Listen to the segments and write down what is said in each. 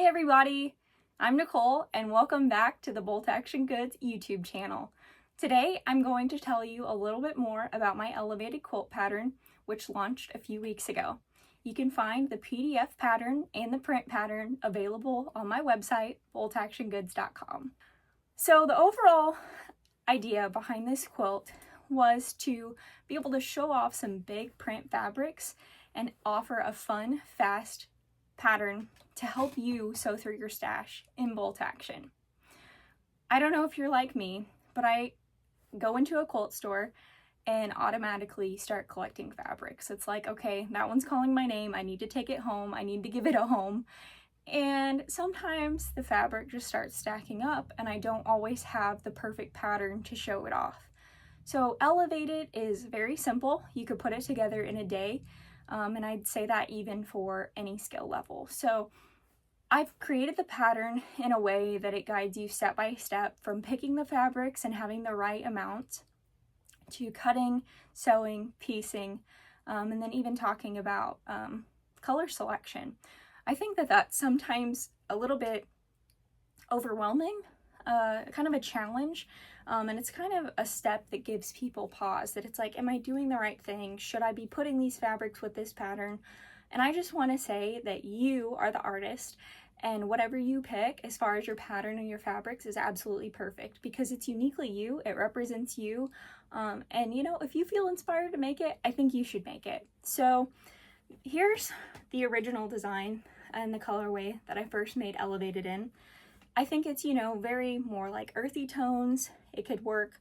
everybody, I'm Nicole and welcome back to the Bolt Action Goods YouTube channel. Today I'm going to tell you a little bit more about my elevated quilt pattern, which launched a few weeks ago. You can find the PDF pattern and the print pattern available on my website, boltactiongoods.com. So the overall idea behind this quilt was to be able to show off some big print fabrics and offer a fun, fast pattern to help you sew through your stash in bolt action. I don't know if you're like me, but I go into a quilt store and automatically start collecting fabrics. It's like, okay, that one's calling my name. I need to take it home. I need to give it a home. And sometimes the fabric just starts stacking up and I don't always have the perfect pattern to show it off. So elevated is very simple. You could put it together in a day. And I'd say that even for any skill level. So I've created the pattern in a way that it guides you step by step from picking the fabrics and having the right amount to cutting, sewing, piecing, and then even talking about color selection. I think that that's sometimes a little bit overwhelming, kind of a challenge. And it's kind of a step that gives people pause, that it's like, am I doing the right thing? Should I be putting these fabrics with this pattern? And I just want to say that you are the artist and whatever you pick as far as your pattern and your fabrics is absolutely perfect because it's uniquely you, it represents you. And you know, if you feel inspired to make it, I think you should make it. So here's the original design and the colorway that I first made elevated in. I think it's, you know, very more like earthy tones. It could work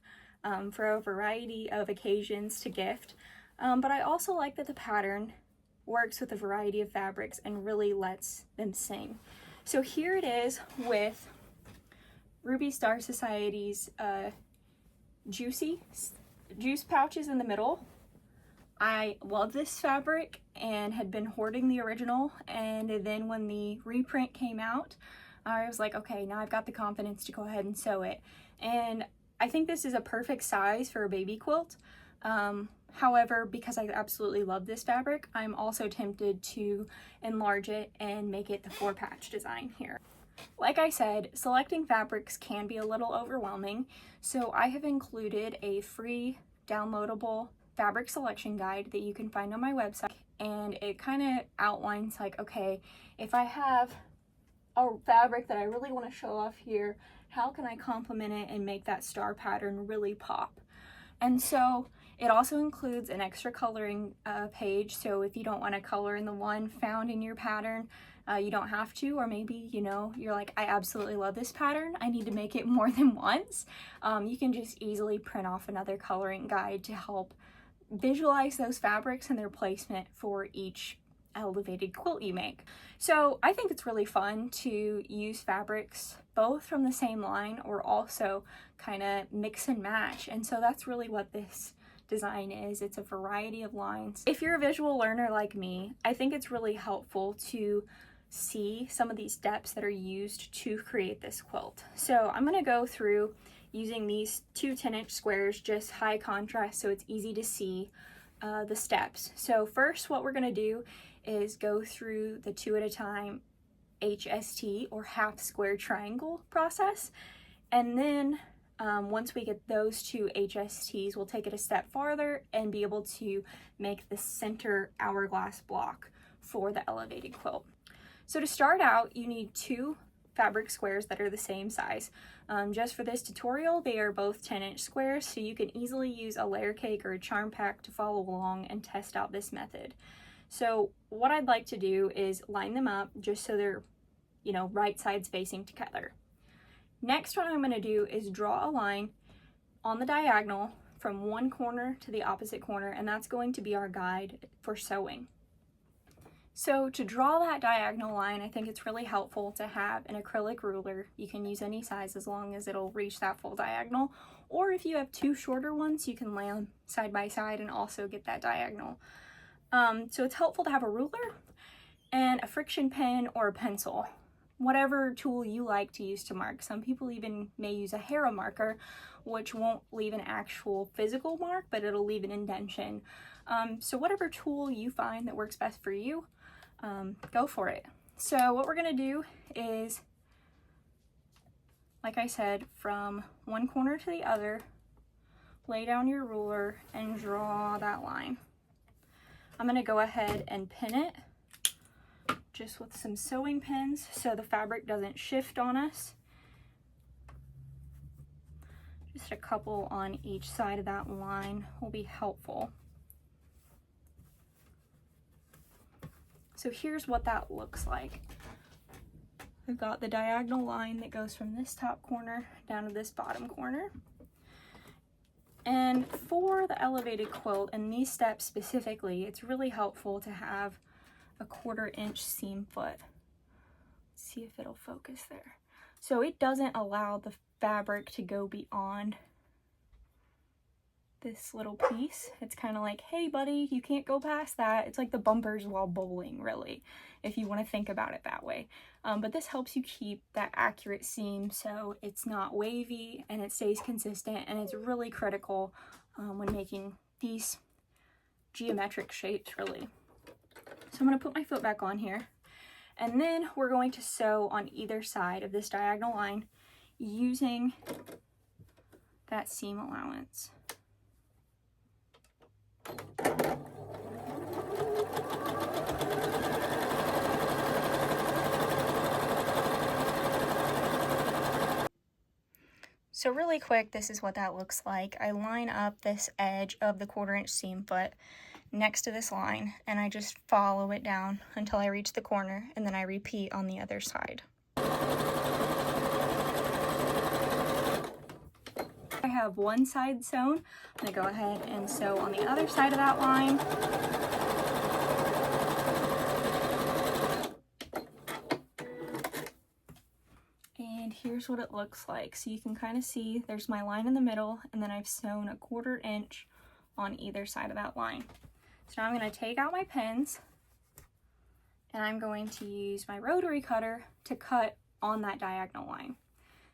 for a variety of occasions to gift. But I also like that the pattern works with a variety of fabrics and really lets them sing. So here it is with Ruby Star Society's juice pouches in the middle. I love this fabric and had been hoarding the original, and then when the reprint came out, I was like, okay, now I've got the confidence to go ahead and sew it. And I think this is a perfect size for a baby quilt. However, because I absolutely love this fabric, I'm also tempted to enlarge it and make it the 4-patch design here. Like I said, selecting fabrics can be a little overwhelming, so I have included a free downloadable fabric selection guide that you can find on my website, and it kind of outlines like, okay, if I have a fabric that I really want to show off here, how can I complement it and make that star pattern really pop? And so it also includes an extra coloring page, so if you don't want to color in the one found in your pattern, you don't have to, or maybe, you know, you're like, I absolutely love this pattern, I need to make it more than once. You can just easily print off another coloring guide to help visualize those fabrics and their placement for each elevated quilt you make. So I think it's really fun to use fabrics both from the same line or also kind of mix and match, and so that's really what this design is. It's a variety of lines. If you're a visual learner like me, I think it's really helpful to see some of these steps that are used to create this quilt. So I'm going to go through using these two 10-inch squares, just high contrast so it's easy to see the steps. So first what we're going to do is go through the 2 at a time HST or half square triangle process, and then once we get those 2 HSTs, we'll take it a step farther and be able to make the center hourglass block for the elevated quilt. So to start out, you need 2 fabric squares that are the same size. Just for this tutorial, they are both 10-inch squares, so you can easily use a layer cake or a charm pack to follow along and test out this method. So what I'd like to do is line them up just so they're, you know, right sides facing together. Next, what I'm going to do is draw a line on the diagonal from one corner to the opposite corner, and that's going to be our guide for sewing. So to draw that diagonal line, I think it's really helpful to have an acrylic ruler. You can use any size as long as it'll reach that full diagonal, or if you have 2 shorter ones, you can lay them side by side and also get that diagonal. So it's helpful to have a ruler and a friction pen or a pencil, whatever tool you like to use to mark. Some people even may use a Hera marker, which won't leave an actual physical mark, but it'll leave an indentation. So whatever tool you find that works best for you, go for it. So what we're gonna do is, like I said, from one corner to the other, lay down your ruler and draw that line. I'm gonna go ahead and pin it just with some sewing pins so the fabric doesn't shift on us. Just a couple on each side of that line will be helpful. So here's what that looks like. I've got the diagonal line that goes from this top corner down to this bottom corner. And for the elevated quilt and these steps specifically, it's really helpful to have a 1/4 inch seam foot. Let's see if it'll focus there. So it doesn't allow the fabric to go beyond this little piece. It's kind of like, hey buddy, you can't go past that. It's like the bumpers while bowling, really, if you want to think about it that way. But this helps you keep that accurate seam so it's not wavy and it stays consistent, and it's really critical when making these geometric shapes, really. So I'm going to put my foot back on here, and then we're going to sew on either side of this diagonal line using that seam allowance. So really quick, this is what that looks like. I line up this edge of the 1/4 inch seam foot next to this line, and I just follow it down until I reach the corner, and then I repeat on the other side. I have one side sewn. I'm gonna go ahead and sew on the other side of that line. And here's what it looks like. So you can kind of see there's my line in the middle, and then I've sewn a 1/4 inch on either side of that line. So now I'm going to take out my pins, and I'm going to use my rotary cutter to cut on that diagonal line.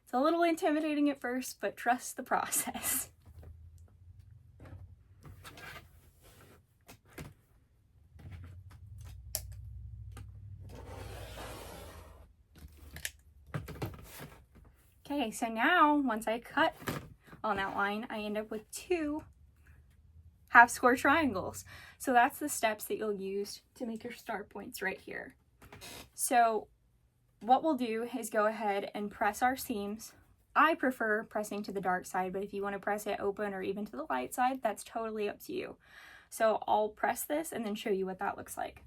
It's a little intimidating at first, but trust the process. Okay, so now once I cut on that line, I end up with 2 half square triangles. So that's the steps that you'll use to make your start points right here. So what we'll do is go ahead and press our seams. I prefer pressing to the dark side, but if you want to press it open or even to the light side, that's totally up to you. So I'll press this and then show you what that looks like.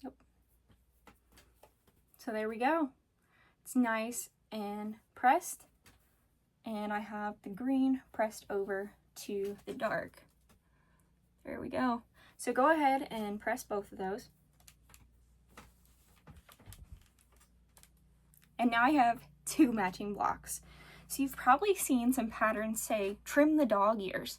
Yep. So there we go. It's nice and pressed, and I have the green pressed over to the dark. There we go. So go ahead and press both of those. And now I have 2 matching blocks. So you've probably seen some patterns say, trim the dog ears.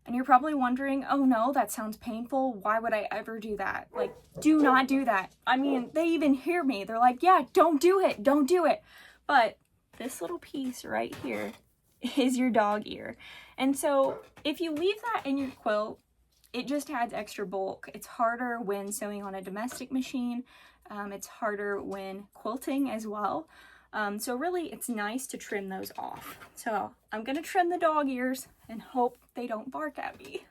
And you're probably wondering, oh no, that sounds painful. Why would I ever do that? Like, do not do that. I mean, they even hear me. They're like, yeah, don't do it. Don't do it. But this little piece right here is your dog ear. And so if you leave that in your quilt, it just adds extra bulk. It's harder when sewing on a domestic machine. It's harder when quilting as well. So really, it's nice to trim those off. So I'm gonna trim the dog ears and hope they don't bark at me.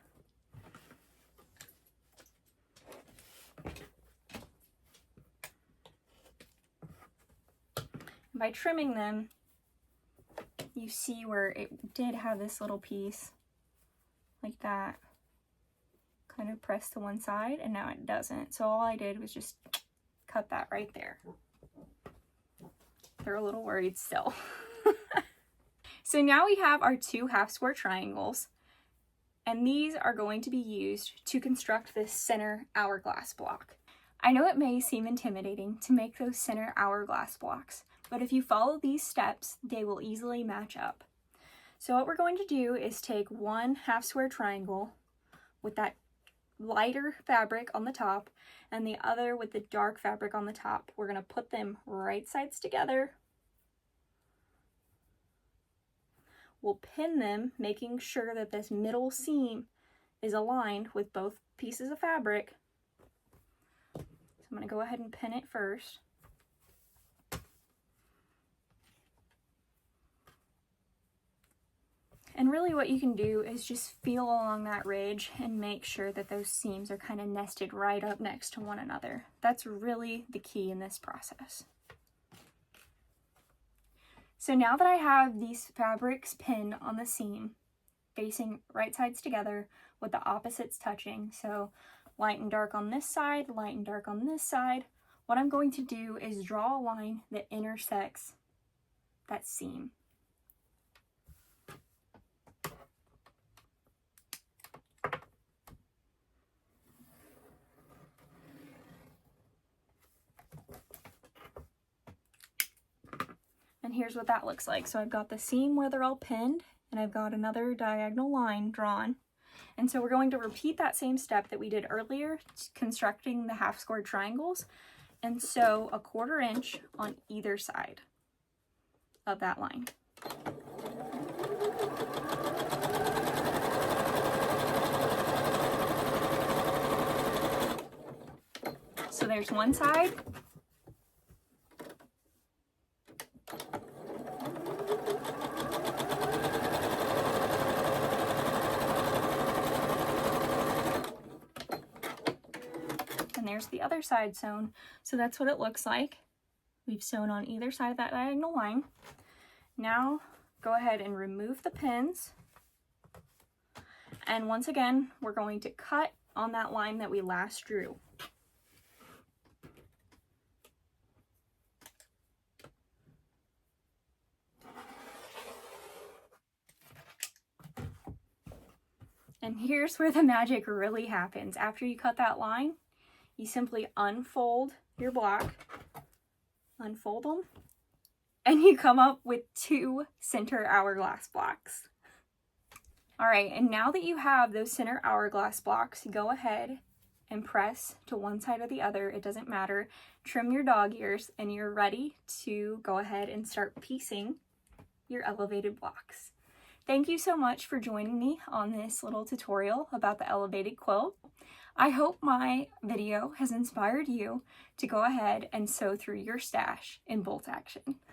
By trimming them, you see where it did have this little piece like that, kind of pressed to one side, and now it doesn't. So all I did was just cut that right there. They're a little worried still. So now we have our 2 half square triangles, and these are going to be used to construct this center hourglass block. I know it may seem intimidating to make those center hourglass blocks, but if you follow these steps, they will easily match up. So what we're going to do is take 1 half square triangle with that lighter fabric on the top and the other with the dark fabric on the top. We're going to put them right sides together. We'll pin them, making sure that this middle seam is aligned with both pieces of fabric. So I'm going to go ahead and pin it first. And really what you can do is just feel along that ridge and make sure that those seams are kind of nested right up next to one another. That's really the key in this process. So now that I have these fabrics pinned on the seam, facing right sides together with the opposites touching, so light and dark on this side, light and dark on this side, what I'm going to do is draw a line that intersects that seam. And here's what that looks like. So I've got the seam where they're all pinned, and I've got another diagonal line drawn. And so we're going to repeat that same step that we did earlier, constructing the half square triangles, and sew a 1/4 inch on either side of that line. So there's one side. And there's the other side sewn. So that's what it looks like. We've sewn on either side of that diagonal line. Now go ahead and remove the pins. And once again, we're going to cut on that line that we last drew. And here's where the magic really happens. After you cut that line, you simply unfold your block, unfold them, and you come up with 2 center hourglass blocks. All right, and now that you have those center hourglass blocks, go ahead and press to one side or the other, it doesn't matter. Trim your dog ears, and you're ready to go ahead and start piecing your elevated blocks. Thank you so much for joining me on this little tutorial about the elevated quilt. I hope my video has inspired you to go ahead and sew through your stash in bolt action.